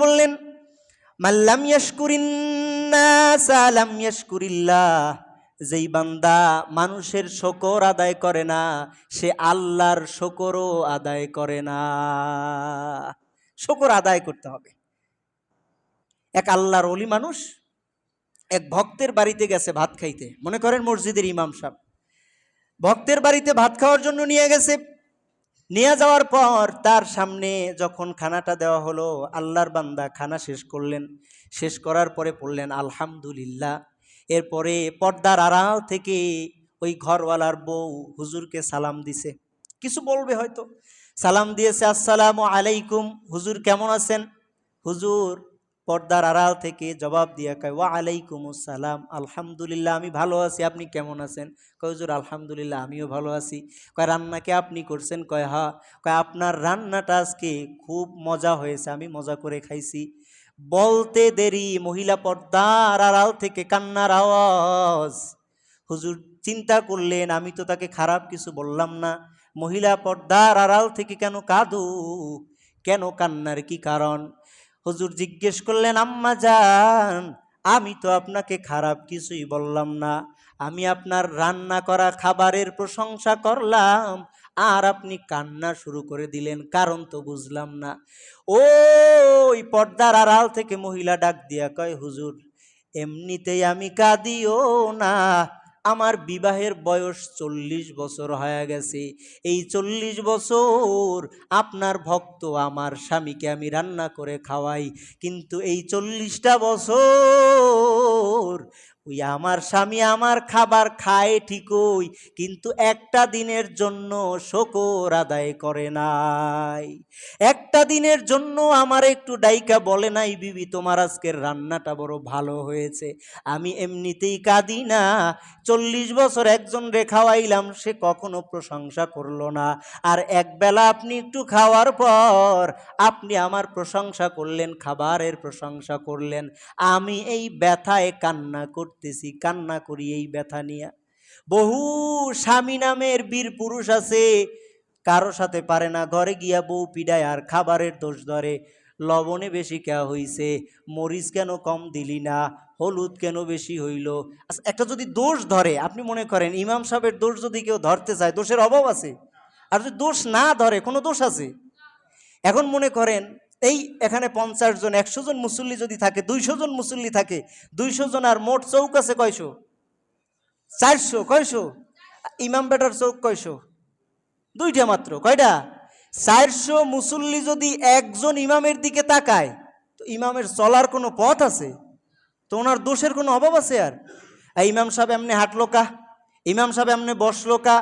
বললেন, মাল্লাম ইয়াশকুরিন নাস লাম ইয়াশকুরিল্লাহ, যেই বান্দা মানুষের শকর আদায় করে না সে আল্লাহর শকরও আদায় করে না। শকর আদায় করতে হবে। এক আল্লাহর ওলি মানুষ এক ভক্তের বাড়িতে গেছে ভাত খাইতে, মনে করেন মসজিদের ইমাম সাহেব ভক্তের বাড়িতে ভাত খাওয়ার জন্য নিয়ে গেছে। নিয়ে যাওয়ার পর তার সামনে যখন খানাটা দেওয়া হলো, আল্লাহর বান্দা খানা শেষ করলেন। শেষ করার পরে পড়লেন আলহামদুলিল্লাহ। এরপরে পর্দার আড়াল থেকে ওই ঘরওয়ালার বউ হুজুরকে সালাম দিছে, কিছু বলবে হয়তো, সালাম দিয়েছে, আসসালামু আলাইকুম, হুজুর কেমন আছেন? হুজুর পর্দার আড়াল থেকে জবাব দিয়ে কয়, ওয়া আলাইকুম আসসালাম, আলহামদুলিল্লাহ আমি ভালো আছি, আপনি কেমন আছেন? কয়, হুজুর আলহামদুলিল্লাহ আমিও ভালো আছি। কয়, রান্না কি আপনি করছেন? কয়, হ্যাঁ। কয়, আপনার রান্নাটা আজকে খুব মজা হয়েছে, আমি মজা করে খাইছি। বলতে দেরি মহিলা পর্দার আড়াল থেকে কান্নার আওয়াজ। হুজুর চিন্তা করলেন, আমি তো তাকে খারাপ কিছু বললাম না, মহিলা পর্দার আড়াল থেকে কেন কাঁদো, কেন কান্নার কি কারণ? হুজুর জিজ্ঞেস করলেন, আম্মা জান আমি তো আপনাকে খারাপ কিছুই বললাম না, আমি আপনার রান্না করা খাবারের প্রশংসা করলাম আর আপনি কান্না শুরু করে দিলেন, কারণ তো বুঝলাম না। ওই পর্দার আড়াল থেকে মহিলা ডাক দিয়া কয়, হুজুর এমনিতেই আমি কাঁদিও না, আমার বিবাহের বয়স 40 বছর হয়ে গেছে, এই 40 বছর আপনার ভক্ত আমার স্বামীকে আমি রান্না করে খাওয়াই, কিন্তু এই 40টা বছর ওই আমার স্বামী আমার খাবার খায় ঠিকই, কিন্তু একটা দিনের জন্য শকর আদায় করে নাই, একটা দিনের জন্য আমার একটু ডাইকা বলে নাই, বিবি তোমার আজকের রান্নাটা বড় ভালো হয়েছে। আমি এমনিতেই কাঁদি না, 40 বছর একজন রে খাওয়াইলাম, সে কখনো প্রশংসা করলো না, আর একবেলা আপনি একটু খাওয়ার পর আপনি আমার প্রশংসা করলেন, খাবারের প্রশংসা করলেন, আমি এই ব্যথায় কান্না করতেছি, কান্না করি এই ব্যথা নিয়ে। বহু স্বামী নামের বীর পুরুষ আছে, কারো সাথে পারে না, ঘরে গিয়া বউ পিডায় আর খাবারের দোষ ধরে, লবণে বেশি কেয়া হইছে, মরিচ কেন কম দিলি না, হলুদ কেন বেশি হইল। আচ্ছা, একটা যদি দোষ ধরে, আপনি মনে করেন ইমাম সাহেবের দোষ যদি কেউ ধরতে চায়, দোষের অভাব আছে? আর যদি দোষ না ধরে, কোনো দোষ আছে? এখন মনে করেন এই এখানে 50 জন 100 জন মুসল্লি যদি থাকে, 200 জন মুসল্লি থাকে, 200 জন আর মোট চৌক আছে কয়শো? 400। কয়শো? ইমাম বেটার চৌক কয়শো? 2টা মাত্র। কয়টা? 400 মুসল্লি যদি একজন ইমামের দিকে তাকায়, তো ইমামের চলার কোনো পথ আছে? তো ওনার দোষের কোনো অভাব আছে? আর ইমাম সাহেব এমনি হাঁটলো কা, ইমাম সাহেব এমনি বসলো কা,